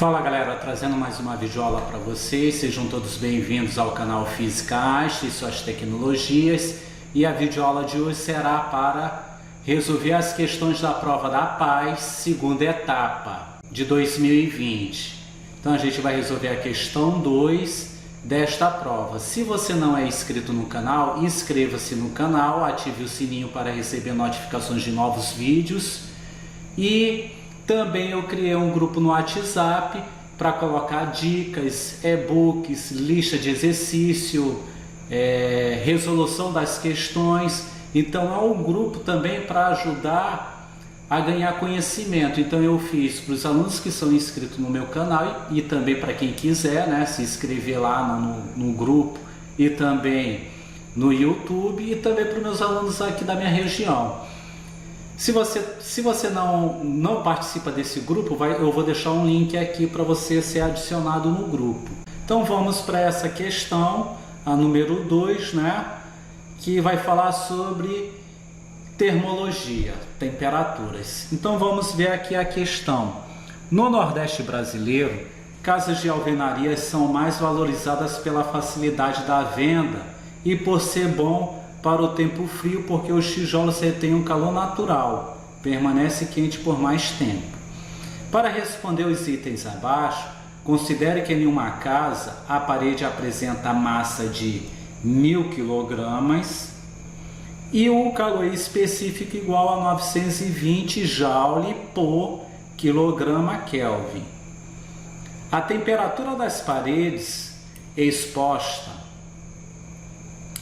Fala galera, trazendo mais uma videoaula para vocês, sejam todos bem-vindos ao canal Física Arte e suas tecnologias. E a videoaula de hoje será para resolver as questões da prova da Paz, segunda etapa de 2020. Então a gente vai resolver a questão 2 desta prova. Se você não é inscrito no canal, inscreva-se no canal, ative o sininho para receber notificações de novos vídeos. E também eu criei um grupo no WhatsApp para colocar dicas, e-books, lista de exercício, resolução das questões. Então é um grupo também para ajudar a ganhar conhecimento. Então eu fiz para os alunos que são inscritos no meu canal e também para quem quiser, né, se inscrever lá no grupo e também no YouTube, e também para os meus alunos aqui da minha região. Se você não participa desse grupo, eu vou deixar um link aqui para você ser adicionado no grupo. Então vamos para essa questão, a número 2, né, que vai falar sobre termologia, temperaturas. Então vamos ver aqui a questão. No Nordeste brasileiro, casas de alvenaria são mais valorizadas pela facilidade da venda e por ser bom para o tempo frio, porque os tijolos retêm um calor natural, permanece quente por mais tempo. Para responder os itens abaixo, considere que em uma casa a parede apresenta massa de 1000 kg e o calor específico igual a 920 joule por quilograma Kelvin. A temperatura das paredes exposta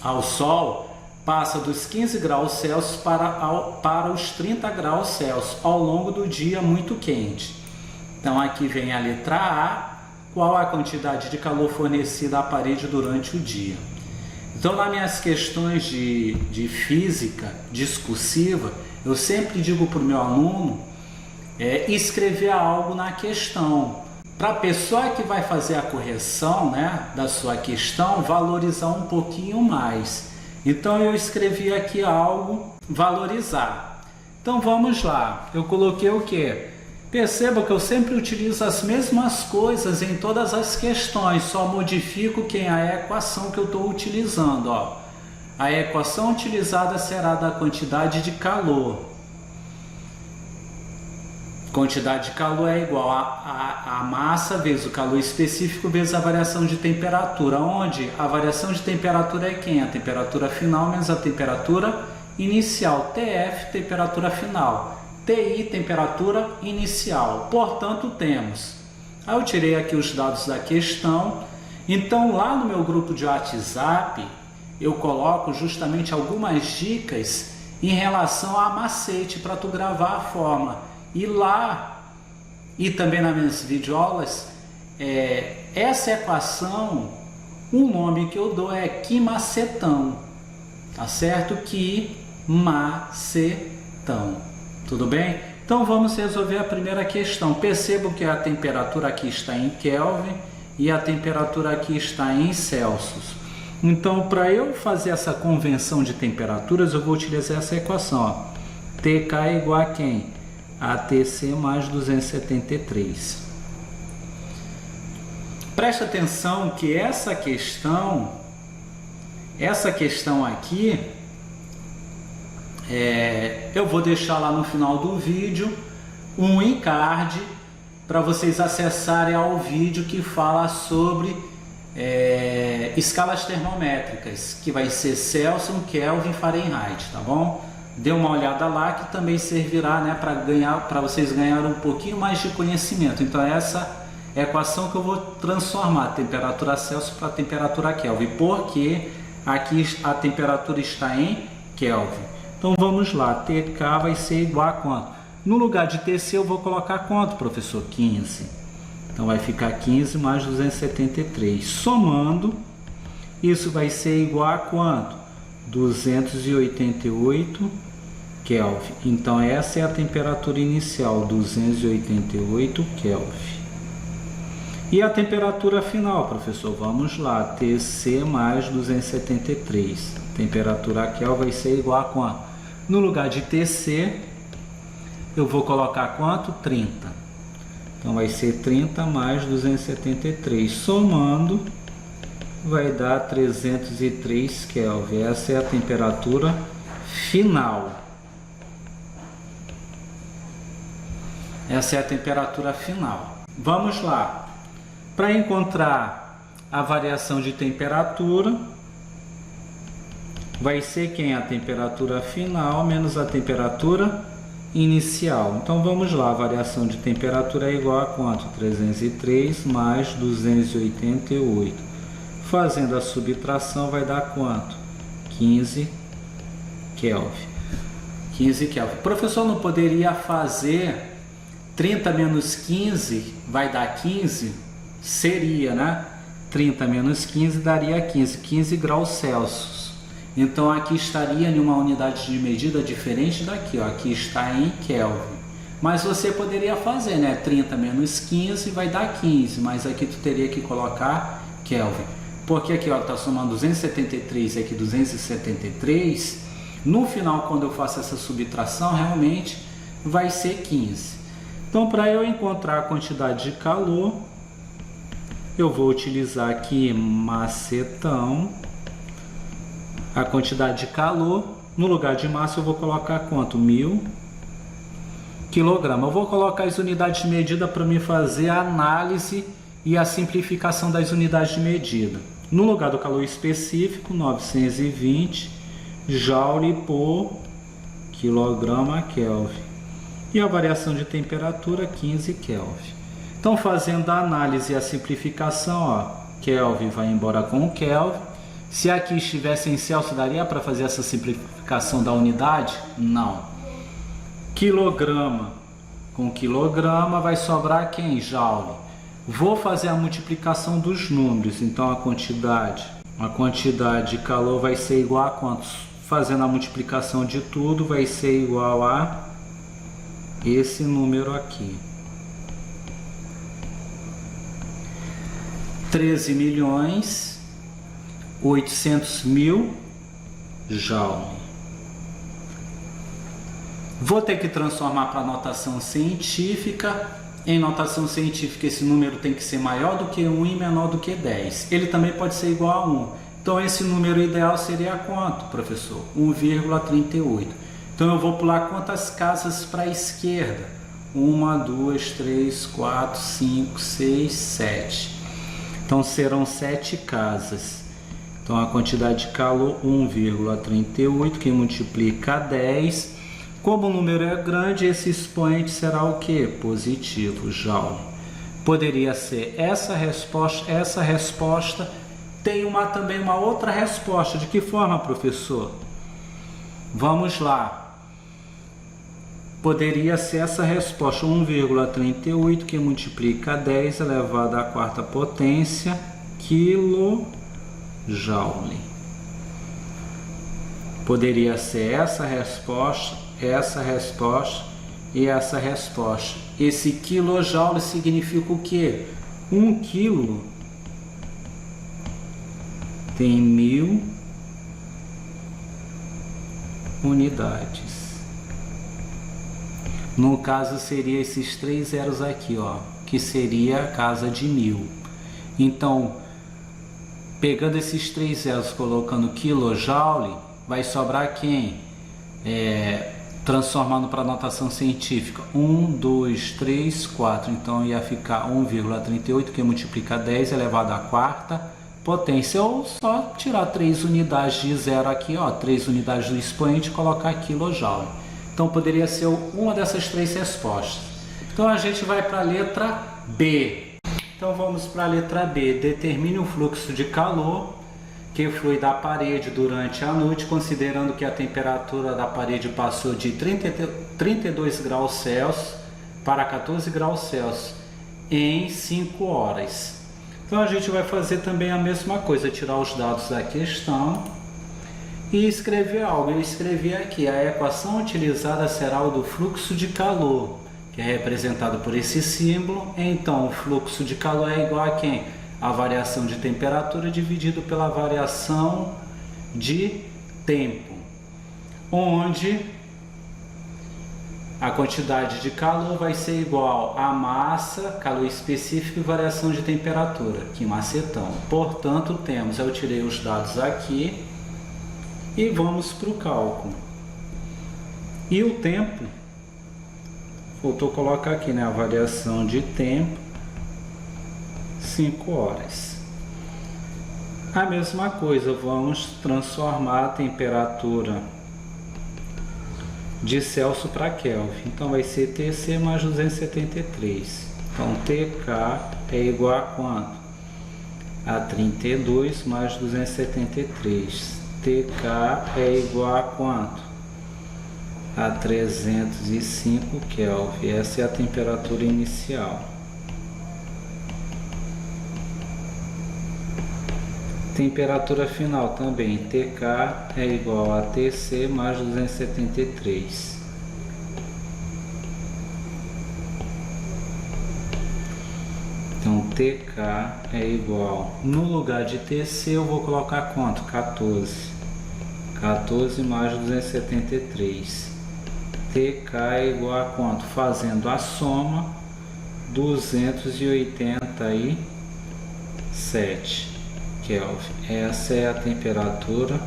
ao sol passa dos 15 graus Celsius para os 30 graus Celsius ao longo do dia muito quente. Então aqui vem a letra A, qual a quantidade de calor fornecida à parede durante o dia. Então nas minhas questões de física discursiva, eu sempre digo para o meu aluno escrever algo na questão, para a pessoa que vai fazer a correção, né, da sua questão valorizar um pouquinho mais. Então eu escrevi aqui algo, valorizar. Então vamos lá, eu coloquei o que? Perceba que eu sempre utilizo as mesmas coisas em todas as questões, só modifico a equação que eu estou utilizando. Ó. A equação utilizada será da quantidade de calor. Quantidade de calor é igual a massa vezes o calor específico vezes a variação de temperatura, onde a variação de temperatura é quem? A temperatura final menos a temperatura inicial. TF, temperatura final. TI, temperatura inicial. Portanto, temos. Aí eu tirei aqui os dados da questão. Então, lá no meu grupo de WhatsApp, eu coloco justamente algumas dicas em relação a macete para tu gravar a fórmula. E lá, e também nas minhas videoaulas, essa equação, o nome que eu dou é quimacetão, tá certo? Quimacetão, tudo bem? Então vamos resolver a primeira questão. Percebam que a temperatura aqui está em Kelvin e a temperatura aqui está em Celsius. Então, para eu fazer essa convenção de temperaturas, eu vou utilizar essa equação, ó. TK é igual a quem? ATC mais 273. Presta atenção que essa questão aqui, eu vou deixar lá no final do vídeo um encard para vocês acessarem ao vídeo que fala sobre escalas termométricas, que vai ser Celsius, Kelvin, Fahrenheit, tá bom? Dê uma olhada lá que também servirá, né, para vocês ganharem um pouquinho mais de conhecimento. Então essa é a equação que eu vou transformar a temperatura Celsius para a temperatura Kelvin, porque aqui a temperatura está em Kelvin. Então vamos lá, TK vai ser igual a quanto? No lugar de TC eu vou colocar quanto, professor? 15. Então vai ficar 15 mais 273. Somando, isso vai ser igual a quanto? 288 Kelvin. Então essa é a temperatura inicial, 288 Kelvin. E a temperatura final, professor? Vamos lá, TC mais 273. Temperatura Kelvin vai ser igual a quanto? No lugar de TC, eu vou colocar quanto? 30. Então vai ser 30 mais 273. Somando, vai dar 303 Kelvin. Essa é a temperatura final. Essa é a temperatura final. Vamos lá. Para encontrar a variação de temperatura, vai ser quem? A temperatura final menos a temperatura inicial. Então vamos lá, a variação de temperatura é igual a quanto? 303 mais 288. Fazendo a subtração vai dar quanto? 15 Kelvin. 15 Kelvin. O professor não poderia fazer 30 menos 15 vai dar 15? Seria, né? 30 menos 15 daria 15 graus Celsius. Então aqui estaria em uma unidade de medida diferente daqui, ó. Aqui está em Kelvin. Mas você poderia fazer, né? 30 menos 15 vai dar 15, mas aqui tu teria que colocar Kelvin. Porque aqui, ó, tá somando 273 e aqui 273. No final, quando eu faço essa subtração, realmente vai ser 15. Então, para eu encontrar a quantidade de calor, eu vou utilizar aqui macetão. A quantidade de calor, no lugar de massa eu vou colocar quanto? 1000 kg. Eu vou colocar as unidades de medida para me fazer a análise e a simplificação das unidades de medida. No lugar do calor específico, 920 joule por quilograma Kelvin. E a variação de temperatura, 15 Kelvin. Então, fazendo a análise e a simplificação, ó, Kelvin vai embora com o Kelvin. Se aqui estivesse em Celsius, daria para fazer essa simplificação da unidade? Não. Quilograma com quilograma vai sobrar quem? Joule. Vou fazer a multiplicação dos números. Então, a quantidade de calor vai ser igual a quantos? Fazendo a multiplicação de tudo, vai ser igual a esse número aqui. 13.800.000 joule. Vou ter que transformar para notação científica. Em notação científica, esse número tem que ser maior do que 1 e menor do que 10. Ele também pode ser igual a 1. Então, esse número ideal seria quanto, professor? 1,38. Então eu vou pular quantas casas para a esquerda? 1, 2, 3, 4, 5, 6, 7. Então serão 7 casas. Então a quantidade de calor 1,38 que multiplica 10. Como o número é grande, esse expoente será o que? Positivo, joule. Poderia ser essa resposta. Essa resposta tem também uma outra resposta. De que forma, professor? Vamos lá. Poderia ser essa resposta, 1,38 que multiplica 10 elevado à quarta potência kJ. Poderia ser essa resposta e essa resposta. Esse kJ significa o quê? 1 quilo tem 1000 unidades. No caso seria esses 3 zeros aqui, ó, que seria a casa de 1000. Então, pegando esses 3 zeros, colocando quilojoule, vai sobrar quem? Transformando para notação científica, 1, 2, 3, 4. Então ia ficar 1,38 que multiplica 10 elevado à quarta potência. Ou só tirar 3 unidades de zero aqui, ó, 3 unidades do expoente e colocar quilojoule. Então poderia ser uma dessas 3 respostas. Então a gente vai para a letra B. Então vamos para a letra B. Determine o fluxo de calor que flui da parede durante a noite, considerando que a temperatura da parede passou de 32 graus Celsius para 14 graus Celsius em 5 horas. Então a gente vai fazer também a mesma coisa, tirar os dados da questão e escrever algo. Eu escrevi aqui, a equação utilizada será o do fluxo de calor, que é representado por esse símbolo. Então o fluxo de calor é igual a quem? A variação de temperatura dividido pela variação de tempo, onde A quantidade de calor vai ser igual a massa, calor específico e variação de temperatura, aqui em macetão. Portanto, temos, eu tirei os dados aqui e vamos para o cálculo. E o tempo, faltou colocar aqui, né, a variação de tempo, 5 horas. A mesma coisa, vamos transformar a temperatura de Celsius para Kelvin. Então vai ser TC mais 273. Então TK é igual a quanto? A 32 mais 273. TK é igual a quanto? A 305 Kelvin. Essa é a temperatura inicial. Temperatura final também, TK é igual a TC mais 273. Então TK é igual, no lugar de TC eu vou colocar quanto? 14. 14 mais 273. TK é igual a quanto? Fazendo a soma, 287 Kelvin. Essa é a temperatura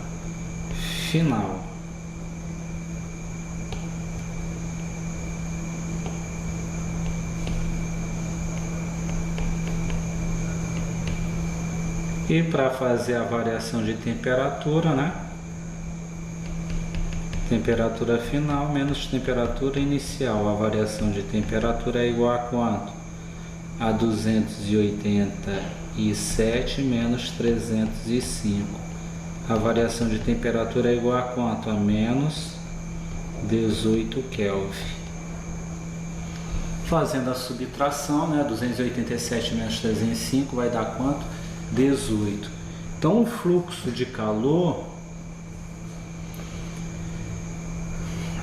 final. E para fazer a variação de temperatura, né? Temperatura final menos temperatura inicial. A variação de temperatura é igual a quanto? A 287 menos 305. A variação de temperatura é igual a quanto? A menos 18 Kelvin. Fazendo a subtração, né? 287 menos 305 vai dar quanto? 18. Então o fluxo de calor,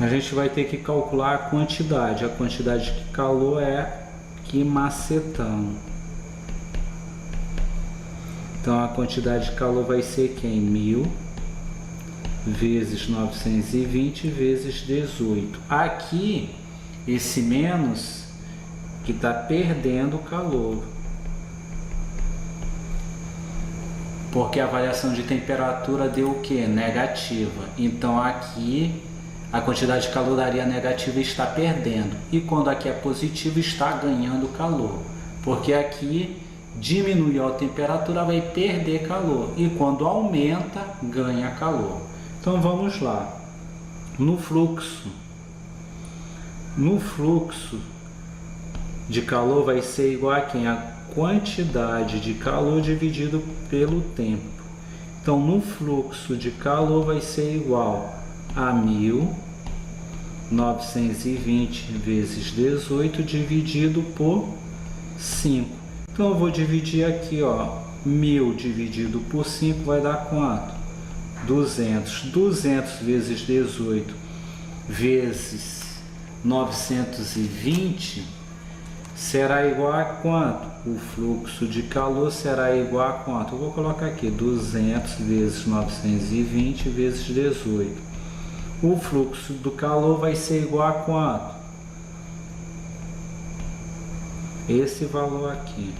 a gente vai ter que calcular a quantidade. A quantidade de calor é aqui macetão. Então a quantidade de calor vai ser quem? 1000 vezes 920 vezes 18. Aqui, esse menos que está perdendo calor, porque a variação de temperatura deu o que? Negativa. Então aqui a quantidade de calor daria negativa e está perdendo. E quando aqui é positivo, está ganhando calor. Porque aqui diminuiu a temperatura, vai perder calor. E quando aumenta, ganha calor. Então vamos lá. No fluxo de calor vai ser igual a quem? A quantidade de calor dividido pelo tempo. Então no fluxo de calor vai ser igual a 1920 vezes 18 dividido por 5. Então eu vou dividir aqui, ó, 1000 dividido por 5 vai dar quanto? 200. 200 vezes 18 vezes 920 será igual a quanto? O fluxo de calor será igual a quanto? Eu vou colocar aqui 200 vezes 920 vezes 18. O fluxo do calor vai ser igual a quanto? Esse valor aqui.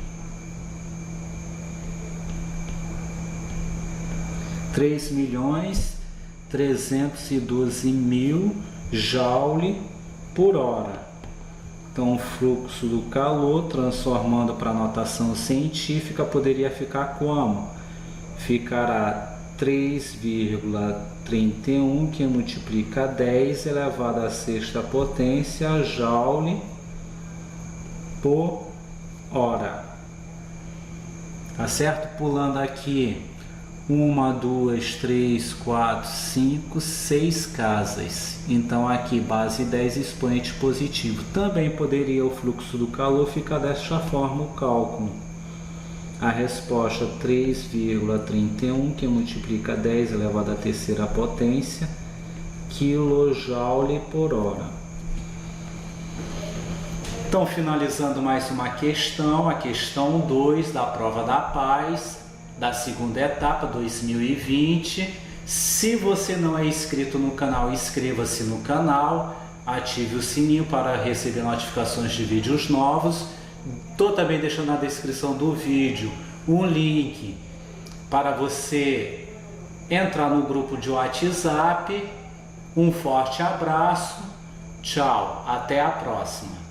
3.312.000 joule por hora. Então o fluxo do calor, transformando para a notação científica, poderia ficar como? Ficará 3,31 que multiplica 10 elevado à sexta potência joule por hora. Tá certo? Pulando aqui 1, 2, 3, 4, 5, 6 casas. Então aqui base 10 expoente positivo. Também poderia o fluxo do calor ficar desta forma o cálculo. A resposta 3,31 que multiplica 10 elevado à terceira potência kJ por hora. Então finalizando mais uma questão, a questão 2 da prova da paz, da segunda etapa 2020. Se você não é inscrito no canal, inscreva-se no canal, ative o sininho para receber notificações de vídeos novos. Estou também deixando na descrição do vídeo um link para você entrar no grupo de WhatsApp. Um forte abraço, tchau, até a próxima.